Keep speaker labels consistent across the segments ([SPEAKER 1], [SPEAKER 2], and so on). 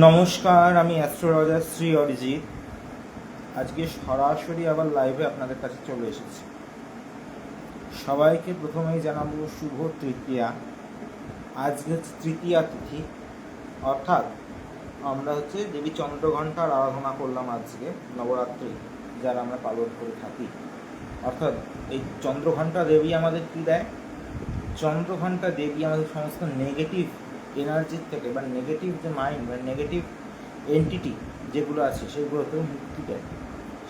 [SPEAKER 1] নমস্কার, আমি অ্যাস্ট্রোলজার শ্রী অরিজিৎ। আজকে সরাসরি আবার লাইভে আপনাদের কাছে চলে এসেছি। সবাইকে প্রথমেই জানাবো শুভ তৃতীয়া। আজকে হচ্ছে তৃতীয়া তিথি, অর্থাৎ আমরা দেবী চন্দ্রঘণ্টার আরাধনা করলাম আজকে নবরাত্রি যারা আমরা পালন করে থাকি। অর্থাৎ এই চন্দ্রঘণ্টা দেবী আমাদের কী দেয়? চন্দ্রঘণ্টা দেবী আমাদের সমস্ত নেগেটিভ এনার্জির থেকে বা নেগেটিভ যে মাইন্ড বা নেগেটিভ এন্টিটি যেগুলো আছে সেগুলো থেকে মুক্তি দেয়।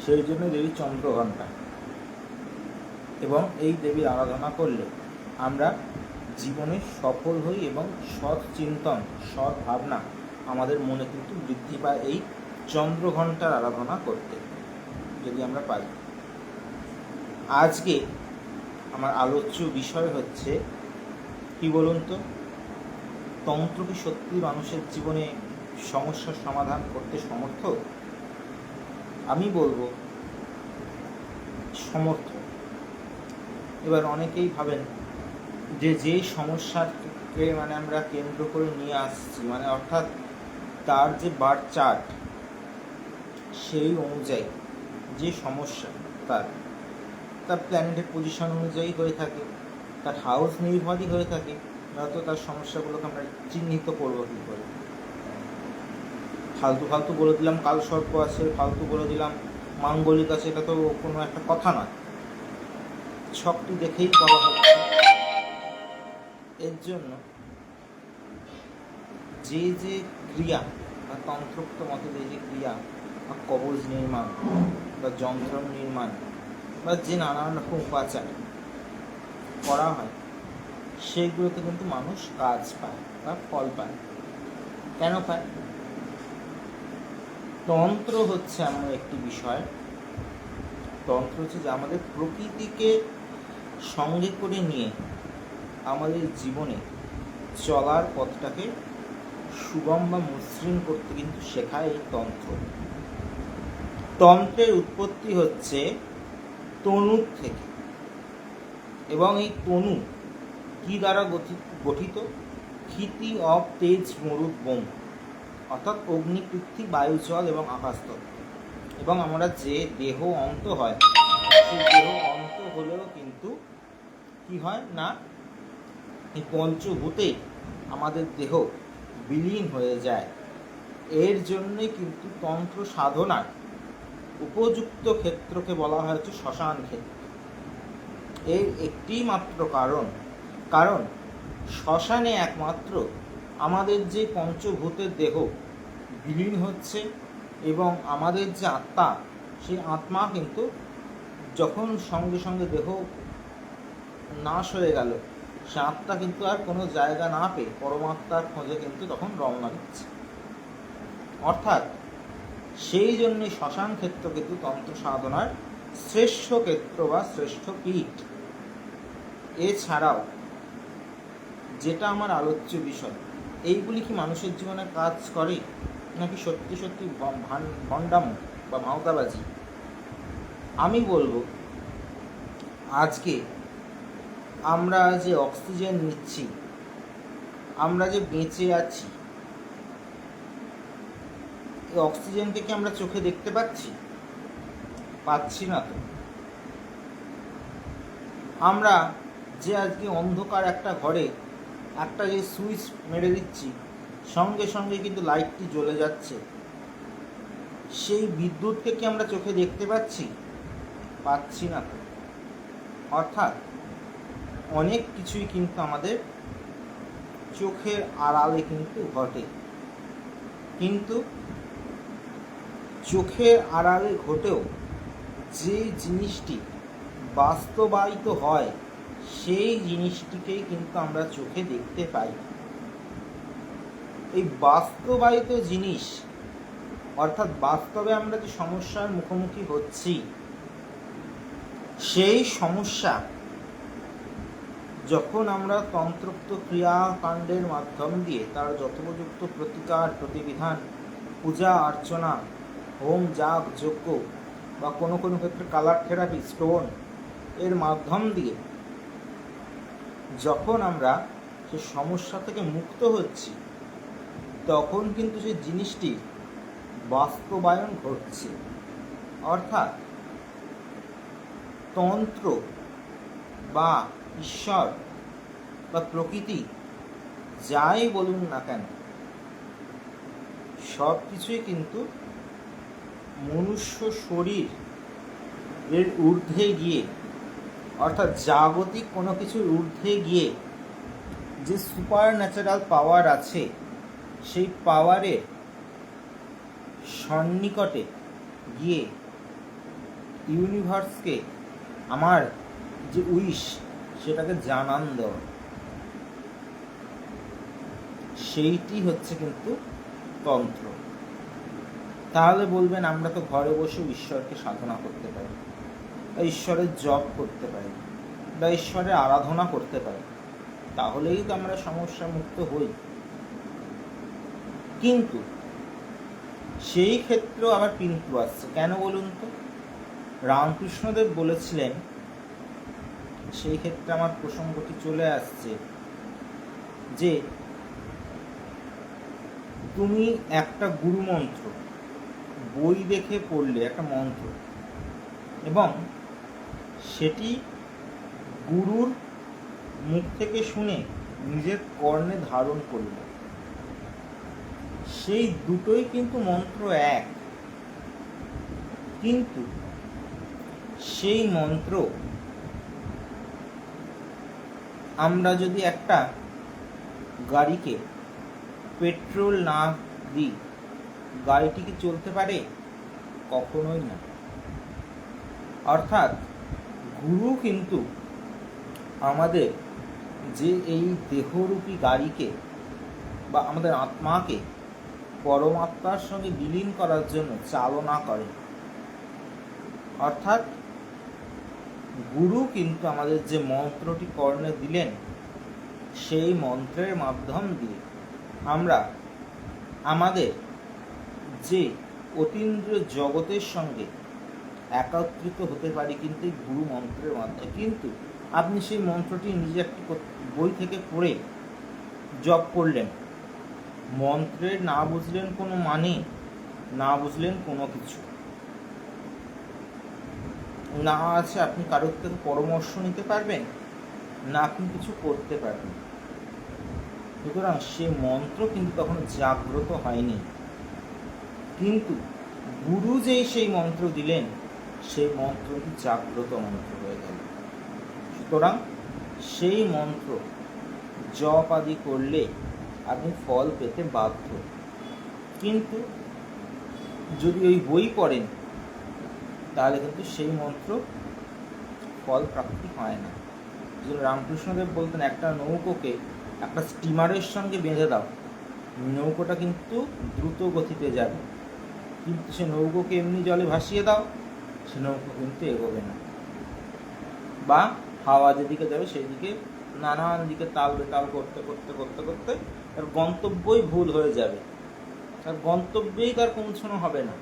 [SPEAKER 1] সেই জন্য দেবী চন্দ্রঘণ্টা, এবং এই দেবীর আরাধনা করলে আমরা জীবনে সফল হই এবং সৎ চিন্তন, সৎ ভাবনা আমাদের মনে কিন্তু বৃদ্ধি পায় এই চন্দ্রঘণ্টার আরাধনা করতে, যদি আমরা পারি। আজকে আমার আলোচ্য বিষয় হচ্ছে কি বলুন তো, তন্ত্র কি সত্যি মানুষের জীবনে সমস্যার সমাধান করতে সমর্থ? আমি বলবো সমর্থ। এবার অনেকেই ভাবেন যে সমস্যাকে আমরা কেন্দ্র করে নিয়ে আসছি, অর্থাৎ তার যে বার্থ চার্ট, সেই অনুযায়ী যে সমস্যা তার প্ল্যানেটের পজিশন অনুযায়ী হয়ে থাকে, তার হাউস নির্ভরই হয়ে থাকে, নয়তো তার সমস্যাগুলোকে আমরা চিহ্নিত করবো কী করে? ফালতু বলে দিলাম কাল সর্প আছে, ফালতু বলে দিলাম মাঙ্গলিক আছে, এটা তো কোনো একটা কথা নয়। ছকটি দেখেই বলা হচ্ছে। এর জন্য যে ক্রিয়া বা তন্ত্রোক্ত মতে যে ক্রিয়া বা কবজ নির্মাণ বা যন্ত্র নির্মাণ বা যে নানান রকম উপাচার করা হয়, সেইগুলোতে কিন্তু মানুষ কাজ পায় বা ফল পায়। কেন পায়? তন্ত্র হচ্ছে এমন একটি বিষয়, তন্ত্র হচ্ছে যে আমাদের প্রকৃতিকে সঙ্গে করে নিয়ে আমাদের জীবনে চলার পথটাকে সুগম বা মসৃণ করতে কিন্তু শেখায় এই তন্ত্র। তন্ত্রের উৎপত্তি হচ্ছে তনু থেকে, এবং এই তনু কি দ্বারা গঠিত? ক্ষিতি, অপ, তেজ, মরুদ, বোম, অর্থাৎ অগ্নি, পৃথ্বী, বায়ু, জল এবং আকাশতত্ত্ব। এবং আমরা যে দেহ অন্ত হয়, সেই দেহ অন্ত হলেও কিন্তু কি হয় না, এই পঞ্চভূতে আমাদের দেহ বিলীন হয়ে যায়। এর জন্যই কিন্তু তন্ত্র সাধনার উপযুক্ত ক্ষেত্রকে বলা হয় হচ্ছে শ্মশান ক্ষেত্র। এর একটি মাত্র কারণ শ্মশানে একমাত্র আমাদের যে পঞ্চভূতের দেহ বিলীন হচ্ছে, এবং আমাদের যে আত্মা, সেই আত্মা কিন্তু যখন সঙ্গে সঙ্গে দেহ নাশ হয়ে গেল, সে আত্মা কিন্তু আর কোনো জায়গা না পেয়ে পরমাত্মার খোঁজে কিন্তু তখন রওনা দিচ্ছে। অর্থাৎ সেই জন্যই শ্মশান ক্ষেত্র কিন্তু তন্ত্র সাধনার শ্রেষ্ঠ ক্ষেত্র বা শ্রেষ্ঠ পীঠ। এছাড়াও যেটা আমার আলোচ্য বিষয়, এইগুলি কি মানুষের জীবনে কাজ করে, নাকি সত্যি সত্যি ভণ্ডামো বা ভাওতাবাজি? আমি বলবো আজকে আমরা যে অক্সিজেন নিচ্ছি, আমরা যে বেঁচে আছি, এই অক্সিজেনকে কি আমরা চোখে দেখতে পাচ্ছি না তো। আমরা যে আজকে অন্ধকার একটা ঘরে একটা যে সুইচ মেরে দিচ্ছি, সঙ্গে সঙ্গে কিন্তু লাইটটি জ্বলে যাচ্ছে, সেই বিদ্যুৎকে কি আমরা চোখে দেখতে পাচ্ছি না তো। অর্থাৎ অনেক কিছুই কিন্তু আমাদের চোখের আড়ালে কিন্তু ঘটে, কিন্তু চোখের আড়ালে ঘটেও যে জিনিসটি বাস্তবায়িত হয়, সেই জিনিসটিকেই কিন্তু আমরা চোখে দেখতে পাই। এই বাস্তবায়িত জিনিস, অর্থাৎ বাস্তবে আমরা যে সমস্যার মুখোমুখি হচ্ছি, সেই সমস্যা যখন আমরা তন্ত্রোক্ত ক্রিয়াকাণ্ডের মাধ্যম দিয়ে তার যথোপযুক্ত প্রতিকার, প্রতিবিধান, পূজা অর্চনা, হোম, যাগ, যজ্ঞ বা কোনো ক্ষেত্রে কালার থেরাপি, স্টোন এর মাধ্যম দিয়ে যখন আমরা সে সমস্যা থেকে মুক্ত হচ্ছি, তখন কিন্তু সেই জিনিসটির বাস্তবায়ন ঘটছে। অর্থাৎ তন্ত্র বা ঈশ্বর বা প্রকৃতি যাই বলুন না কেন, সব কিছুই কিন্তু মনুষ্য শরীরের ঊর্ধ্বে গিয়ে, অর্থাৎ জাগতিক কোনো কিছুর ঊর্ধ্বে গিয়ে যে সুপার ন্যাচারাল পাওয়ার আছে, সেই পাওয়ারের সন্নিকটে গিয়ে ইউনিভার্সকে আমার যে উইশ সেটাকে জানান দেওয়া, সেইটি হচ্ছে কিন্তু তন্ত্র। তাহলে বলবেন আমরা তো ঘরে বসে ঈশ্বরকে সাধনা করতে পারি, বা ঈশ্বরের জপ করতে পারি, বা ঈশ্বরের আরাধনা করতে পারি, তাহলেই তো আমরা সমস্যা মুক্ত হই। কিন্তু সেই ক্ষেত্রেও আবার কিন্তু আসছে। কেন বলুন তো? রামকৃষ্ণদেব বলেছিলেন, সেই ক্ষেত্রে আমার প্রসঙ্গটি চলে আসছে, যে তুমি একটা গুরু মন্ত্র বই দেখে পড়লে, একটা মন্ত্র, এবং সেটি গুরুর মুখ থেকে শুনে নিজের কর্ণে ধারণ করলে, সেই দুটোই কিন্তু মন্ত্র এক। কিন্তু সেই মন্ত্র আমরা যদি একটা গাড়িকে পেট্রোল না দিই, গাড়িটি কি চলতে পারে? কখনোই না। অর্থাৎ গুরু কিন্তু আমাদের যে এই দেহরূপী গাড়িকে বা আমাদের আত্মাকে পরমাত্মার সঙ্গে বিলীন করার জন্য চালনা করে। অর্থাৎ গুরু কিন্তু আমাদের যে মন্ত্রটি কর্ণে দিলেন, সেই মন্ত্রের মাধ্যম দিয়ে আমরা আমাদের যে অতীন্দ্রিয় জগতের সঙ্গে একত্রিত হতে পারি কিন্তু এই গুরু মন্ত্রের মাধ্যমে। কিন্তু আপনি সেই মন্ত্রটি নিজে একটি বই থেকে পড়ে জপ করলেন, মন্ত্রের না বুঝলেন কোনো মানে, না বুঝলেন কোনো কিছু, না আছে আপনি কারোর থেকে পরামর্শ নিতে পারবেন, না আপনি কিছু করতে পারবেন। সুতরাং সে মন্ত্র কিন্তু তখন জাগ্রত হয়নি। কিন্তু গুরু যেই সেই মন্ত্র দিলেন, সেই মন্ত্রটি জাগ্রত মন্ত্র হয়ে গেল। সুতরাং সেই মন্ত্র জপ আদি করলে আপনি ফল পেতে বাধ্য। কিন্তু যদি ওই বই পড়েন, তাহলে কিন্তু সেই মন্ত্র ফল প্রাপ্তি হয় না। যদি রামকৃষ্ণদেব বলতেন একটা নৌকোকে একটা স্টিমারের সঙ্গে বেঁধে দাও, নৌকোটা কিন্তু দ্রুত গতিতে যাবে, কিন্তু সে নৌকোকে এমনি জলে ভাসিয়ে দাও, সে নৌকো কিন্তু এগোবে না। বা হাওয়া যেদিকে যাবে সেই দিকে নানান দিকে তাল বেতাল করতে করতে করতে করতে তার গন্তব্যই ভুল হয়ে যাবে, তার গন্তব্যেই তার পৌঁছানো হবে না।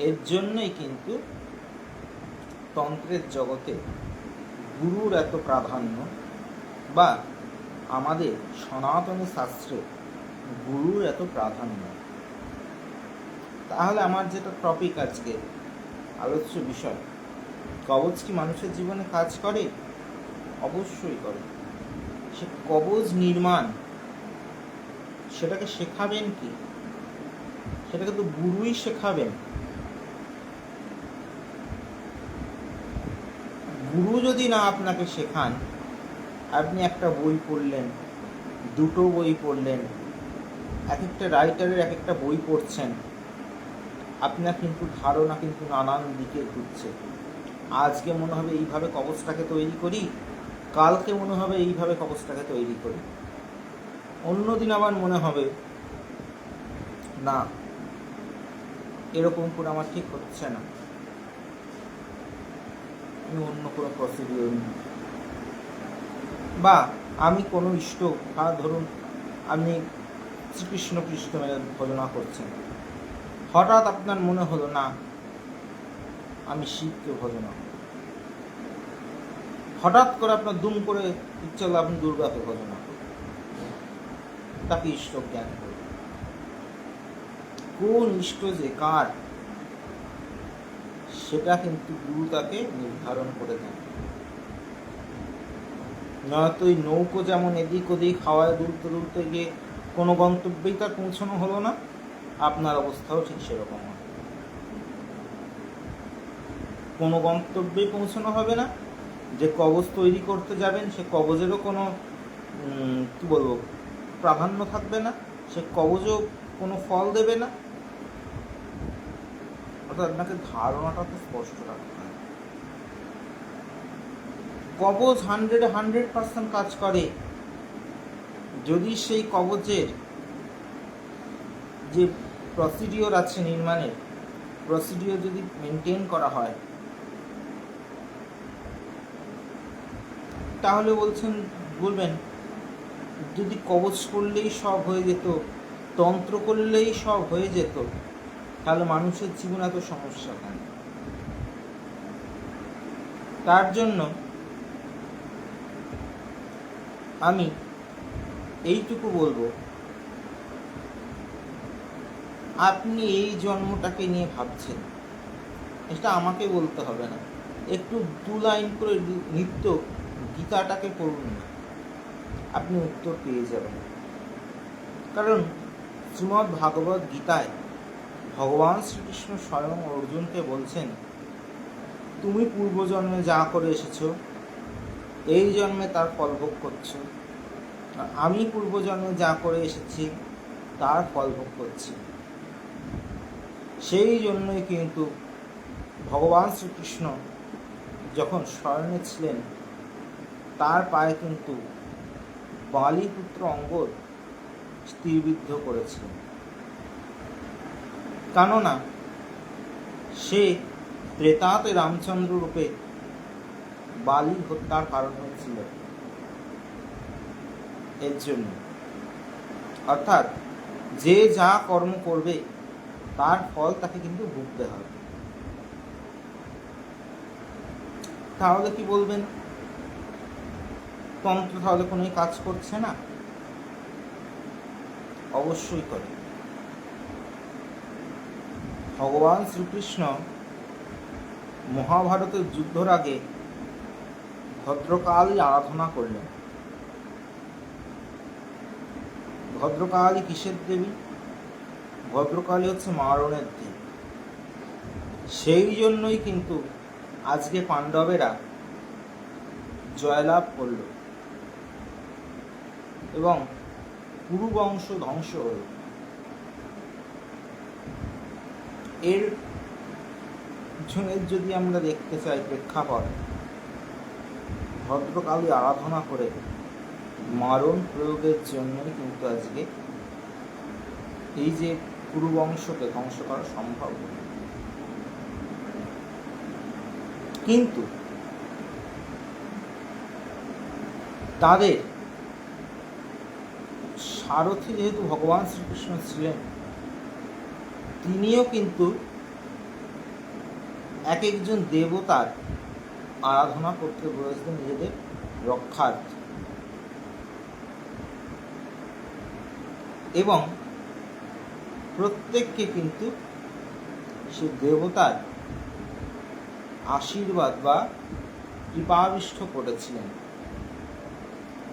[SPEAKER 1] এর জন্যই কিন্তু তন্ত্রের জগতে গুরুর এত প্রাধান্য, বা আমাদের সনাতনী শাস্ত্রে গুরুর এত প্রাধান্য। তাহলে আমার যেটা টপিক আজকে আলোচ্য বিষয়, কবচ কি মানুষের জীবনে কাজ করে? অবশ্যই করে। সে কবচ নির্মাণ, সেটাকে শেখাবেন কি? সেটাকে তো গুরুই শেখাবেন। গুরু যদি না আপনাকে শেখান, আপনি একটা বই পড়লেন, দুটো বই পড়লেন, এক একটা রাইটারের এক একটা বই পড়ছেন, আপনার কিন্তু ধারণা কিন্তু নানান দিকে ঘুরছে। আজকে মনে হবে এইভাবে কবচটাকে তৈরি করি, কালকে মনে হবে এইভাবে কবচটাকে তৈরি করি, অন্যদিন আবার মনে হবে না, এরকম করে আমার ঠিক হচ্ছে না, আমি অন্য কোনো প্রসিডিওর নিই। বা আমি কোনো ইষ্ট, ধরুন আপনি শ্রীকৃষ্ণ কৃষ্ণ ভজনা করছেন, হঠাৎ আপনার মনে হলো না আমি শিবকে ভজনা, হঠাৎ করে আপনার দুম করে ইচ্ছা হলো আপনি দুর্গাকে ভজনা। তাকে ইষ্ট জ্ঞান করবে। কোন ইষ্ট যে কার সেটা কিন্তু গুরু তাকে নির্ধারণ করে দেন। নয়তো ওই নৌকো যেমন এদিক ওদিক হাওয়ায় দুলতে দুলতে গিয়ে কোনো গন্তব্যেই তার পৌঁছানো হলো না, আপনার অবস্থাও ঠিক সেরকম হবে। কোনো গন্তব্যেই পৌঁছানো হবে না, যে কবচ তৈরি করতে যাবেন সে কবচেরও কোনো কি বলবো প্রাধান্য থাকবে না, সে কবচও কোনো ফল দেবে না। অর্থাৎ আপনাকে ধারণাটা তো স্পষ্ট রাখতে হবে। কবচ 100% কাজ করে যদি সেই কবচের যে প্রসিডিওর আছে নির্মাণের, প্রসিডিওর যদি মেনটেন করা হয়, তাহলে বলবেন যদি কবচ করলেই সব হয়ে যেত, তন্ত্র করলেই সব হয়ে যেত, তাহলে মানুষের জীবনে এত সমস্যা কেন? তার জন্য আমি এইটুকু বলবো, আপনি এই জন্মটাকে নিয়ে ভাবছেন, এটা আমাকে বলতে হবে না, একটু 2 লাইন করে নিত্য গীতাটাকে পড়ুন না, আপনি উত্তর পেয়ে যাবেন। কারণ শ্রীমদ্ ভাগবত গীতায় ভগবান শ্রীকৃষ্ণ স্বয়ং অর্জুনকে বলছেন, তুমি পূর্বজন্মে যা করে এসেছো এই জন্মে তার ফল ভোগ করছো, আমি পূর্বজন্মে যা করে এসেছি তার ফল ভোগ করছি। সেই জন্যই কিন্তু ভগবান শ্রীকৃষ্ণ যখন শয়নে ছিলেন তার পায়ে কিন্তু বালিপুত্র অঙ্গদ তীরবিদ্ধ করেছিলেন, কেননা সে ত্রেতাতে রামচন্দ্র রূপে বালি হত্যার কারণ হয়েছিল। এর জন্য অর্থাৎ যে যা কর্ম করবে তার ফল তাকে কিন্তু ভুগতে হবে। তাহলে কি বলবেন, তন্ত্র তাহলে কোনো কাজ করছে না? অবশ্যই করে। ভগবান শ্রীকৃষ্ণ মহাভারতের যুদ্ধর আগে ভদ্রকালী আরাধনা করলেন। ভদ্রকালী কিসের দেবী? ভদ্রকালী হচ্ছে মারণের দেবী। সেই জন্যই কিন্তু আজকে পাণ্ডবেরা জয়লাভ করল এবং কুরু বংশ ধ্বংস হল। এর যদি আমরা দেখতে চাই প্রেক্ষাপট, ভদ্রকালী আরাধনা করে মারণ প্রয়োগের জন্যই কিন্তু আজকে এই যে কুরু বংশকে ধ্বংস করা সম্ভব। কিন্তু তাদের সারথি যেহেতু ভগবান শ্রীকৃষ্ণ ছিলেন, তিনিও কিন্তু এক একজন দেবতার আরাধনা করতে বলেছিলেন নিজেদের রক্ষার্থে, এবং প্রত্যেককে কিন্তু সে দেবতার আশীর্বাদ বা কৃপাবিষ্ট করেছিলেন।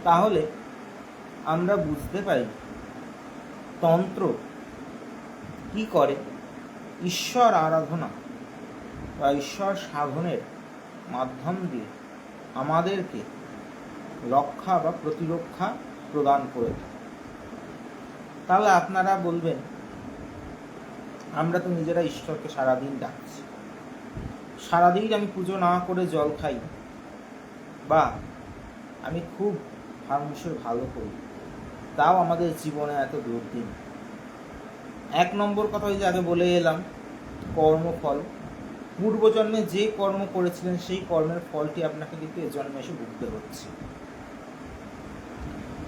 [SPEAKER 1] তাহলে আমরা বুঝতে পারি তন্ত্র কি করে, ঈশ্বর আরাধনা বা ঈশ্বর সাধনের মাধ্যম দিয়ে আমাদেরকে রক্ষা বা প্রতিরক্ষা প্রদান করে। তাহলে আপনারা বলবেন, আমরা তো নিজেরা ঈশ্বরকে সারাদিন ডাকছি, সারাদিন আমি পুজো না করে জল খাই, বা আমি খুব মানুষের ভালো করি, তাও আমাদের জীবনে এত দুর্দিন। 1 নম্বর কথা ওই যে আগে বলে এলাম, কর্মফল। পূর্বজন্মে যে কর্ম করেছিলেন সেই কর্মের ফলটি আপনাকে কিন্তু এ জন্মে এসে ভুগতে হচ্ছে।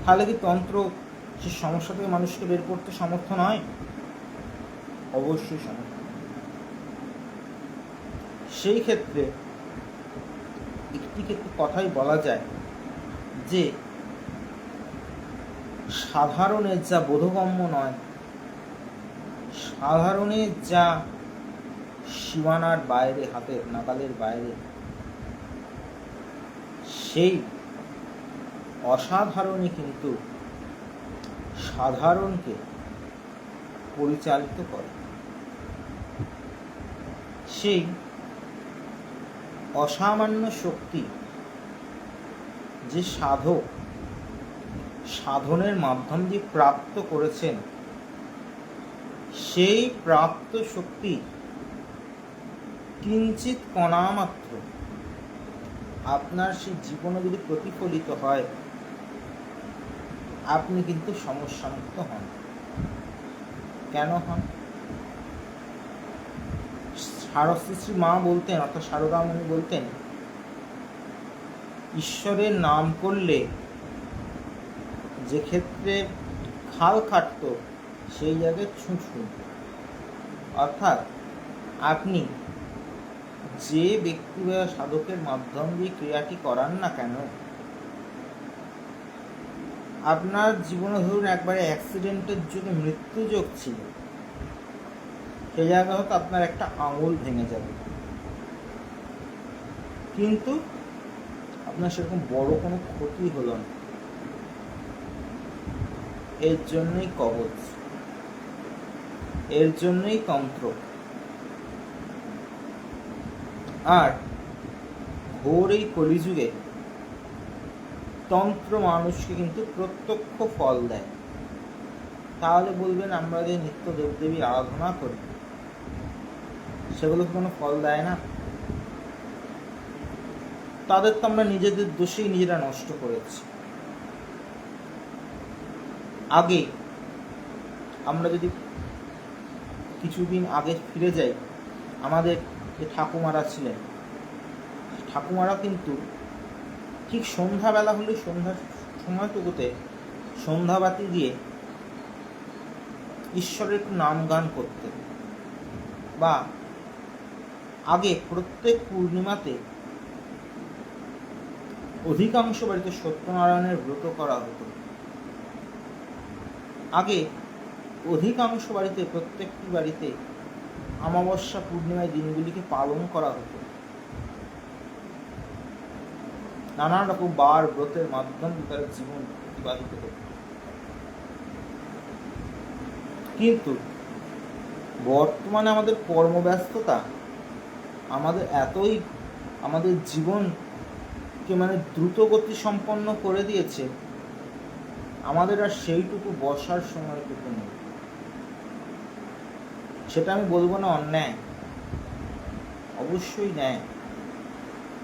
[SPEAKER 1] তাহলে কি তন্ত্র সে সমস্যা থেকে মানুষকে বের করতে সমর্থ নয়? অবশ্যই সমর্থ। সেই ক্ষেত্রে একটি কথাই বলা যায় যে সাধারণের যা বোধগম্য নয়, সাধারণের যা সীমানার বাইরে, হাতের নাগালের বাইরে, সেই অসাধারণই কিন্তু সাধারণকে পরিচালিত করে। সেই অসামান্য শক্তি যে সাধক সাধনের মাধ্যম দিয়ে প্রাপ্ত করেছেন, সেই প্রাপ্ত শক্তি কিঞ্চিত কণা মাত্র আপনার সেই জীবনে যদি প্রতিফলিত হয়, আপনি কিন্তু সমস্যামুক্ত হন। কেন হন? শ্রী মা বলতেন, অর্থাৎ সারদামণি বলতেন, ঈশ্বরের নাম করলে যে ক্ষেত্রে খাল কাটত, সেই জায়গায় ছুঁচু। অর্থাৎ আপনি যে ব্যক্তি বা সাধকের মাধ্যম দিয়ে ক্রিয়াটি করান না কেন, আপনার জীবনে ধরুন একবারে অ্যাক্সিডেন্টের জন্য মৃত্যুযোগ ছিল, সেই জায়গায় হয়তো আপনার একটা আঙুল ভেঙে যাবে, কিন্তু আপনার সেরকম বড় কোনো ক্ষতি হলো না। এর জন্যই কবচ, এর জন্যই তন্ত্র। আর ঘোর এই কলিযুগে তন্ত্র মানুষকে কিন্তু প্রত্যক্ষ ফল দেয়। তাহলে বলবেন, আমরা যে নিত্য দেবদেবী আরাধনা করি, সেগুলো কোনো ফল দেয় না? তাদের তো আমরা নিজেদের দোষেই নিজেরা নষ্ট করেছি। আগে আমরা যদি কিছুদিন আগে ফিরে যাই, আমাদের যে ঠাকুমারা ছিলেন, ঠাকুমারা কিন্তু ঠিক সন্ধ্যাবেলা হলে সন্ধ্যার সময়টুকুতে সন্ধ্যাবাতি দিয়ে ঈশ্বরের একটু নাম গান করতেন। বা আগে প্রত্যেক পূর্ণিমাতে অধিকাংশ বাড়িতে সত্যনারায়ণের ব্রত করা হতো। আগে অধিকাংশ বাড়িতে, প্রত্যেকটি বাড়িতে অমাবস্যা পূর্ণিমায় দিনগুলিকে পালন করা হতো। নানান রকম বার ব্রতের মাধ্যমে তার জীবন অতিবাহিত করত। কিন্তু বর্তমানে আমাদের কর্মব্যস্ততা আমাদের জীবনকে দ্রুত গতি সম্পন্ন করে দিয়েছে, আমাদের আর সেইটুকু বসার সময়টুকু নেই। সেটা আমি বলবো না অন্যায়, অবশ্যই ন্যায়।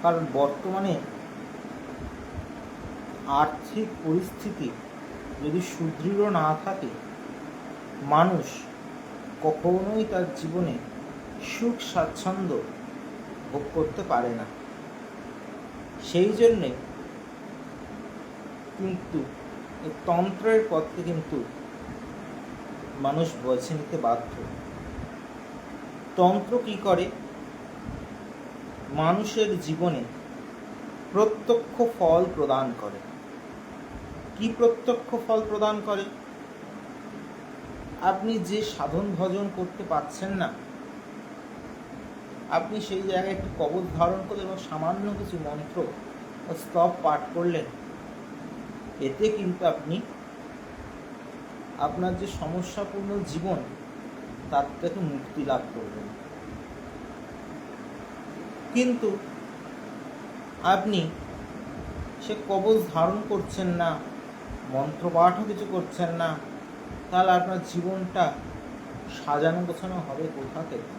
[SPEAKER 1] কারণ বর্তমানে আর্থিক পরিস্থিতি যদি সুদৃঢ় না থাকে, মানুষ কখনোই তার জীবনে সুখ স্বাচ্ছন্দ্য ভোগ করতে পারে না। সেই জন্যে কিন্তু এই তন্ত্রের পথকে কিন্তু মানুষ বেছে নিতে বাধ্য। তন্ত্র কি করে? মানুষের জীবনে প্রত্যক্ষ ফল প্রদান করে। কি প্রত্যক্ষ ফল প্রদান করে? আপনি যে সাধন ভজন করতে পারছেন না, আপনি সেই জায়গায় একটু কবচ ধারণ করলেন এবং সামান্য কিছু মন্ত্র ও স্তব পাঠ করলেন, এতে কিন্তু আপনি আপনার যে সমস্যাপূর্ণ জীবন, তার থেকে মুক্তি লাভ করবেন। কিন্তু আপনি সে কবচ ধারণ করছেন না, মন্ত্রপাঠও কিছু করছেন না, তাহলে আপনার জীবনটা সাজানো গোছানো হবে কোথা থেকে?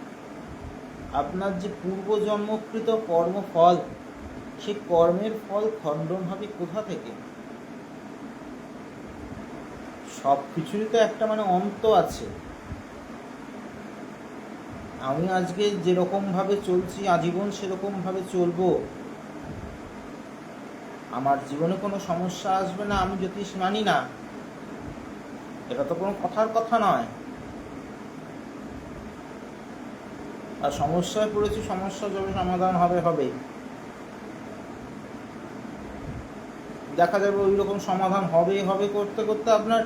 [SPEAKER 1] আপনার যে পূর্বজন্মকৃত কর্মফল, সেই কর্মের ফল খণ্ডন হবে কোথা থেকে? সব কিছুরই তো একটা অন্ত আছে। আমি আজকে যেরকম ভাবে চলছি, আজীবন সেরকম ভাবে চলবো, আমার জীবনে কোনো সমস্যা আসবে না আমি জ্যোতিষ মানি না, এটা তো কোনো কথার কথা নয়। আর সমস্যায় পড়েছি, সমস্যা যবে সমাধান হবে। দেখা যাবে ওই রকম সমাধান হবে হবে করতে করতে আপনার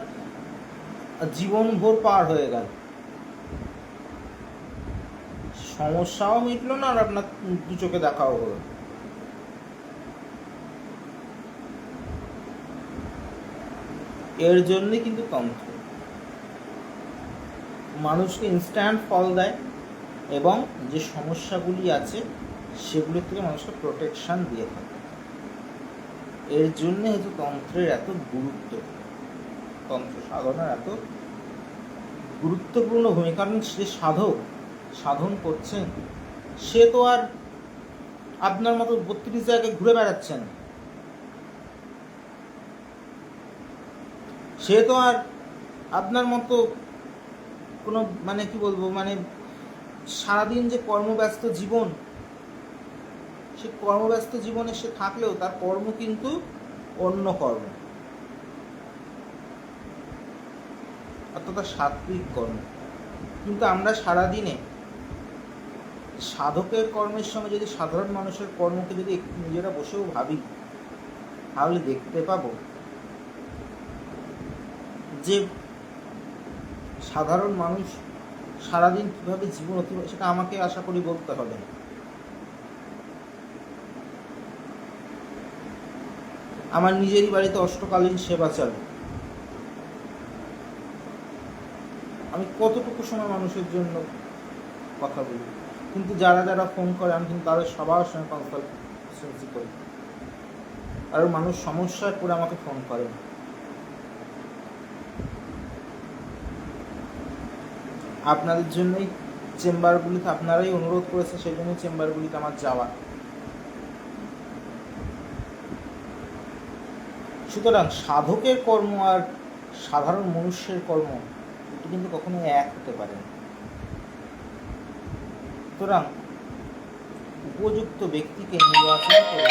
[SPEAKER 1] জীবনভর পার হয়ে গেল, সমস্যাও মিটলো না আর আপনার দু চোখে দেখাও হলো। এর জন্যই কিন্তু তন্ত্র মানুষকে ইনস্ট্যান্ট ফল দেয় এবং যে সমস্যাগুলি আছে সেগুলোর থেকে মানুষকে প্রোটেকশন দিয়ে থাকে। এর জন্য হয়তো তন্ত্রের এত গুরুত্ব, তন্ত্র সাধনার এত গুরুত্বপূর্ণ ভূমিকা। কারণ সে সাধক সাধন করছেন, সে তো আর আপনার মতো 32 জায়গায় ঘুরে বেড়াচ্ছেন, সে তো আর আপনার মতো কোনো মানে কি বলবো মানে সারাদিন যে কর্মব্যস্ত জীবন, সে কর্মব্যস্ত জীবনে সে থাকলেও তার কর্ম কিন্তু অন্য কর্ম, অর্থাৎ তার সাত্বিক কর্ম। কিন্তু আমরা সারাদিনে সাধকের কর্মের সঙ্গে যদি সাধারণ মানুষের কর্মকে যদি একটু নিজেরা বসেও ভাবি, তাহলে দেখতে পাবো যে সাধারণ মানুষ সারাদিন কীভাবে জীবন অতিবাহিত, সেটা আমাকে আশা করি বলতে হবে না। আমার নিজেরই বাড়িতে অষ্টকালীন সেবা চালু, আমি কতটুকু সময় মানুষের জন্য কথা বলি, কিন্তু যারা যারা ফোন করে আমি কিন্তু তাদের সবার সঙ্গে কনসালটেন্সি করি, আর মানুষ সমস্যায় পড়ে আমাকে ফোন করে। আপনাদের জন্যই চেম্বারগুলিতে, আপনারাই অনুরোধ করেছেন সেই জন্যই চেম্বারগুলিতে আমার যাওয়া। সুতরাং সাধকের কর্ম আর সাধারণ মনুষ্যের কর্ম এটি কিন্তু কখনো এক হতে পারে না। সুতরাং উপযুক্ত ব্যক্তিকে নির্বাচন করে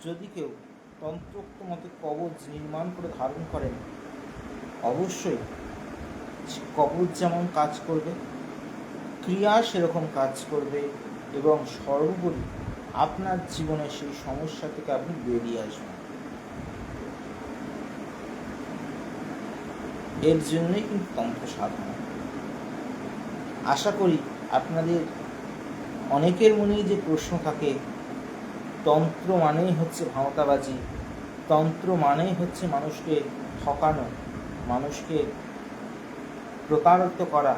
[SPEAKER 1] যদি কেউ তন্ত্রোক্ত মতে কবচ নির্মাণ করে ধারণ করেন, অবশ্যই কবচ যেমন কাজ করবে, ক্রিয়া সেরকম কাজ করবে এবং সর্বোপরি আপনার জীবনে সেই সমস্যা থেকে আপনি বেরিয়ে আসবেন। এর জন্যই কিন্তু তন্ত্র সাধনা। আশা করি আপনাদের অনেকের মনেই যে প্রশ্ন থাকে, তন্ত্র মানেই হচ্ছে ভাঁওতাবাজি, তন্ত্র মানেই হচ্ছে মানুষকে ঠকানো, মানুষকে প্রতারিত করা,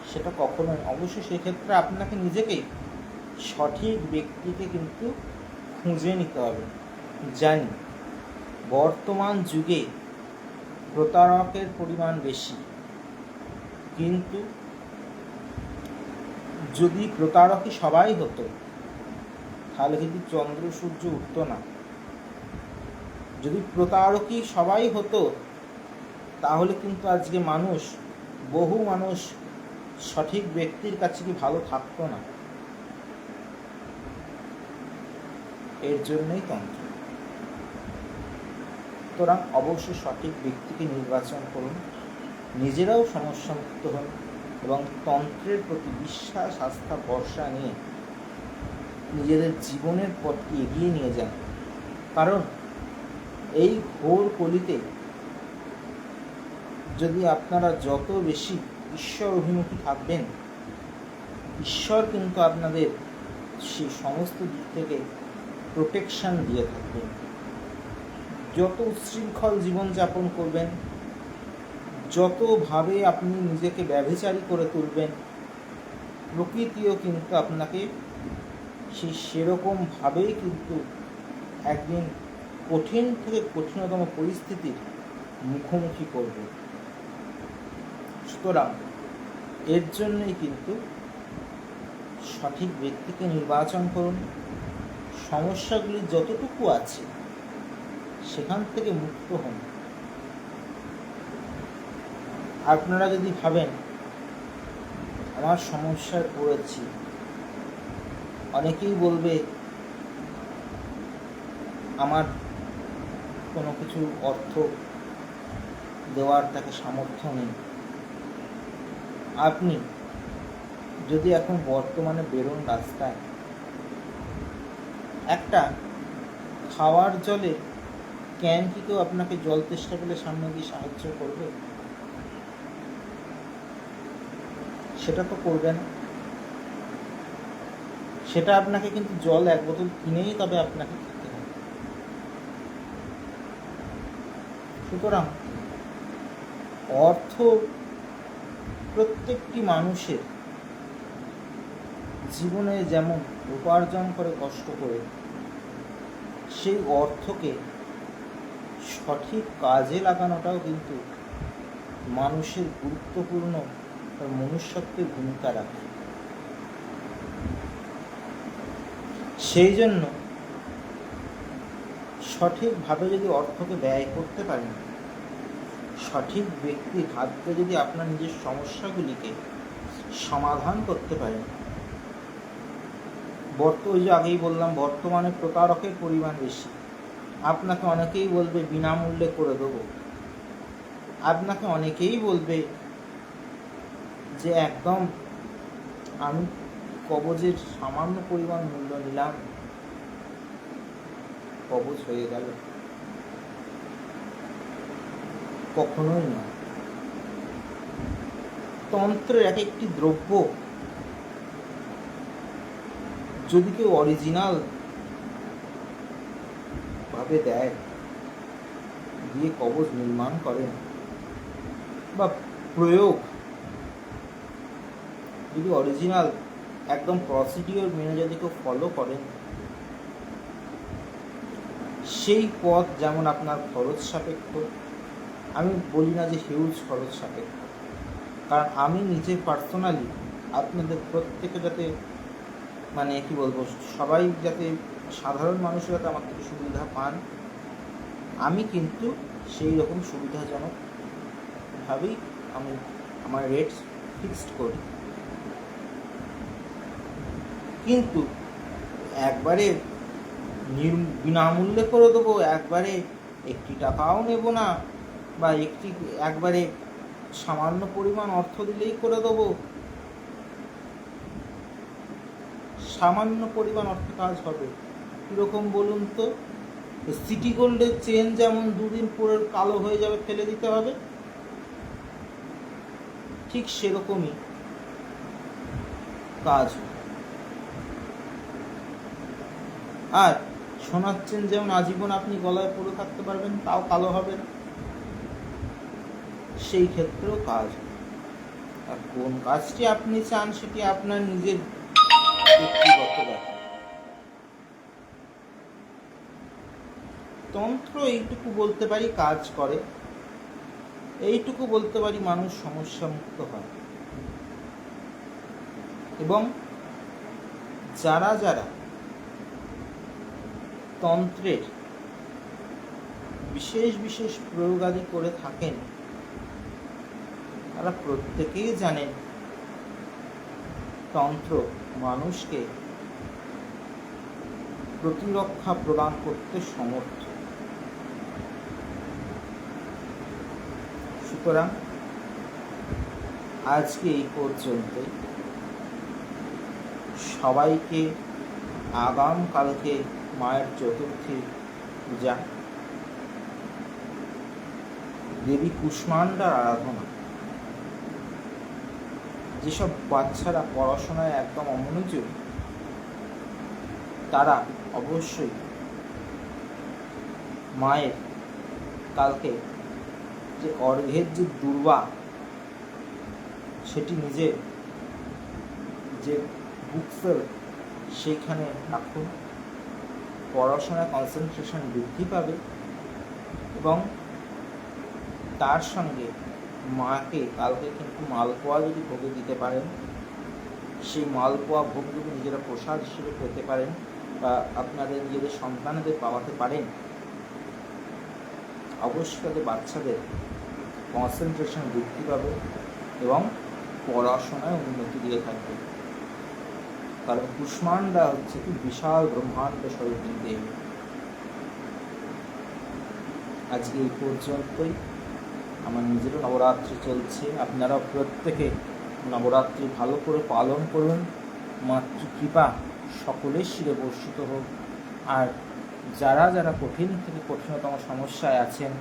[SPEAKER 1] সেটা কখনোই। অবশ্যই সেক্ষেত্রে আপনাকে নিজেকেই সঠিক ব্যক্তিকে কিন্তু খুঁজে নিতে হবে। জানি বর্তমান যুগে প্রতারকের পরিমাণ বেশি, কিন্তু যদি প্রতারকই সবাই হতো তাহলে কিন্তু চন্দ্র সূর্য উঠতো না। যদি প্রতারকই সবাই হতো তাহলে কিন্তু আজকে বহু মানুষ সঠিক ব্যক্তির কাছে কি ভালো থাকতো না। এর জন্যই তন্ত্র। সুতরাং অবশ্যই সঠিক ব্যক্তিকে নির্বাচন করুন, নিজেরাও সমস্যামুক্ত হন এবং তন্ত্রের প্রতি বিশ্বাস, আস্থা, ভরসা নিয়ে নিজেদের জীবনের পথটি এগিয়ে নিয়ে যান। কারণ এই ঘোর কলিতে যদি আপনারা যত বেশি ঈশ্বর অভিমুখী থাকবেন, ঈশ্বর কিন্তু আপনাদের সেই সমস্ত দিক থেকে প্রোটেকশন দিয়ে থাকবেন। যত উচ্ছৃঙ্খল জীবনযাপন করবেন, যতভাবে আপনি নিজেকে ব্যভিচারী করে তুলবেন, প্রকৃতিও কিন্তু আপনাকে সেরকমভাবেই কিন্তু একদিন কঠিন থেকে কঠিনতম পরিস্থিতির মুখোমুখি করবে। সুতরাং এর জন্যই কিন্তু সঠিক ব্যক্তিকে নির্বাচন করুন, সমস্যাগুলি যতটুকু আছে সেখান থেকে মুক্ত হন। আপনারা যদি ভাবেন আমার সমস্যায় পড়েছি, অনেকেই বলবে আমার কোনো কিছু অর্থ দেওয়ার তাকে সামর্থ্য নেই। আপনি যদি এখন বর্তমানে বেরোন রাস্তায়, একটা খাওয়ার জলে ক্যান কি কেউ আপনাকে জল তেষ্টা পেলে সামনে দিয়ে সাহায্য করবে? সেটা তো করবে না। সেটা আপনাকে কিন্তু জল এক বোতল কিনেই তবে আপনাকে খেতে হবে। সুতরাং অর্থ প্রত্যেকটি মানুষের জীবনে যেমন উপার্জন করে কষ্ট করে, সেই অর্থকে সঠিক কাজে লাগানোটাও কিন্তু মানুষের গুরুত্বপূর্ণ মনুষ্যত্বের ভূমিকা রাখে। সেই জন্য সঠিকভাবে যদি অর্থকে ব্যয় করতে পারেন, সঠিক ব্যক্তির হাতে যদি আপনার নিজের সমস্যাগুলিকে সমাধান করতে পারেন, ওই যে আগেই বললাম, বর্তমানে প্রতারকের পরিমাণ বেশি। আপনাকে অনেকেই বলবে বিনামূল্যে করে দেবো, আপনাকে অনেকেই বলবে যে একদম আমি কবজের সামান্য পরিমাণ মূল্য নিলাম, কবজ হয়ে গেল। কখনোই না। তন্ত্রের এক একটি দ্রব্য যদি কেউ অরিজিনাল ভাবে দেয়, দিয়ে কবজ নির্মাণ করেন বা প্রয়োগ যদি অরিজিনাল একদম প্রসিডিওর মেনে যদি কেউ ফলো করেন, সেই পথ যেমন আপনার খরচ সাপেক্ষ, আমি বলি না যে হিউজ খরচ সাপেক্ষ, কারণ আমি নিজে পার্সোনালি আপনাদের প্রত্যেকে যাতে মানে কি বলবো, সবাই যাতে সাধারণ মানুষরা যাতে আমার থেকে সুবিধা পান, আমি কিন্তু সেই রকম সুবিধাজনকভাবেই আমি আমার রেটস ফিক্সড করি। কিন্তু একবারে বিনামূল্যে করে দেবো, একবারে একটি টাকাও নেব না, বা একবারে সামান্য পরিমাণ অর্থ দিলেই করে দেবো, সামান্য পরিমাণ অর্থ কাজ হবে কীরকম বলুন তো? সিটি গোল্ডের চেন যেমন দুদিন পরে কালো হয়ে যাবে, ফেলে দিতে হবে, ঠিক সেরকমই কাজ। আর সোনার চেন যেমন আজীবন আপনি গলায় পরে থাকতে পারবেন, তাও কালো হবে না, সেই ক্ষেত্রেও কাজ। আর কোন কাজটি আপনি চান সেটি আপনার নিজের ব্যক্তিগত ব্যাপার। তন্ত্র এইটুকু বলতে পারি কাজ করে, এইটুকু বলতে পারি মানুষ সমস্যা মুক্ত হয়। এবং যারা যারা তন্ত্রের বিশেষ বিশেষ প্রয়োগাদি করে থাকেন, তারা প্রত্যেকেই জানেন তন্ত্র মানুষকে প্রতিরক্ষা প্রদান করতে সমর্থ। সুতরাং আজকে এই পর্যন্তই। সবাইকে আগামকালকে মায়ের চতুর্থীর পূজা, দেবী কুষ্মান্ডার আরাধনা। যেসব বাচ্চারা পড়াশোনায় একদম অমনোযোগ, তারা অবশ্যই মায়ের কালকে যে অর্ঘ্যের যে দুর্বা, সেটি নিজে যে বুকসেল সেইখানে রাখুন। পড়াশোনায় কনসেন্ট্রেশন বৃদ্ধি পাবে এবং তার সঙ্গে মাকে কালকে কিন্তু মালপোয়া যদি ভোগে দিতে পারেন, সেই মালপোয়া ভোগ যদি নিজেরা প্রসাদ হিসেবে পেতে পারেন বা আপনাদের নিজেদের সন্তানদের পাওয়াতে পারেন, অবশ্যই তাদের বাচ্চাদের কনসেন্ট্রেশন বৃদ্ধি পাবে এবং পড়াশোনায় উন্নতি দিয়ে থাকবে। কারণ কুষ্মান্ডা হচ্ছে কি বিশাল ব্রহ্মাণ্ড স্বরূপিণী দেবী। আজকে এই পর্যন্তই। আমার নিজেরও নবরাত্রি চলছে, আপনারা প্রত্যেকে নবরাত্রি ভালো করে পালন করুন। মাতৃকৃপা সকলের শিরে বর্ষিত হোক। আর যারা যারা কঠিন থেকে কঠিনতম সমস্যায় আছেন,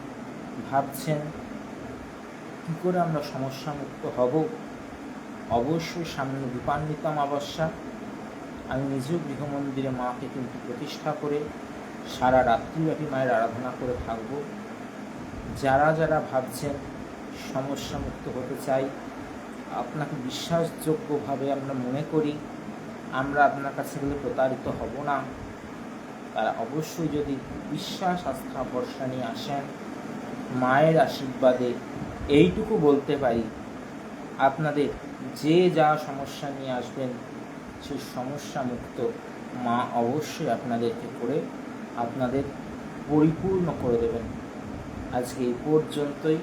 [SPEAKER 1] ভাবছেন কী করে আমরা সমস্যামুক্ত হব, অবশ্যই সামনে দীপান্বিত অমাবস্যা। আমি নিজেও গৃহমন্দিরে মাকে কিন্তু প্রতিষ্ঠা করে সারা রাত্রিব্যাপী মায়ের আরাধনা করে থাকব। যারা যারা ভাবছেন সমস্যামুক্ত হতে চাই, আপনাকে বিশ্বাসযোগ্যভাবে আমরা মনে করি আমরা আপনার কাছে গেলে প্রতারিত হব না, তারা অবশ্যই যদি বিশ্বাস আস্থা ভরসা নিয়ে আসেন, মায়ের আশীর্বাদে এইটুকু বলতে পারি আপনাদের যে যা সমস্যা নিয়ে আসবেন সেই সমস্যা মুক্ত মা অবশ্যই আপনাদেরকে করে আপনাদের পরিপূর্ণ করে দেবেন। আজকে এই পর্যন্তই,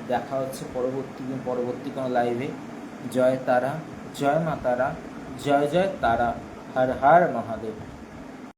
[SPEAKER 1] দেখা হচ্ছে পরবর্তী কোনো লাইভে। জয় তারা, জয় মা তারা, জয় জয় তারা, হর হর মহাদেব।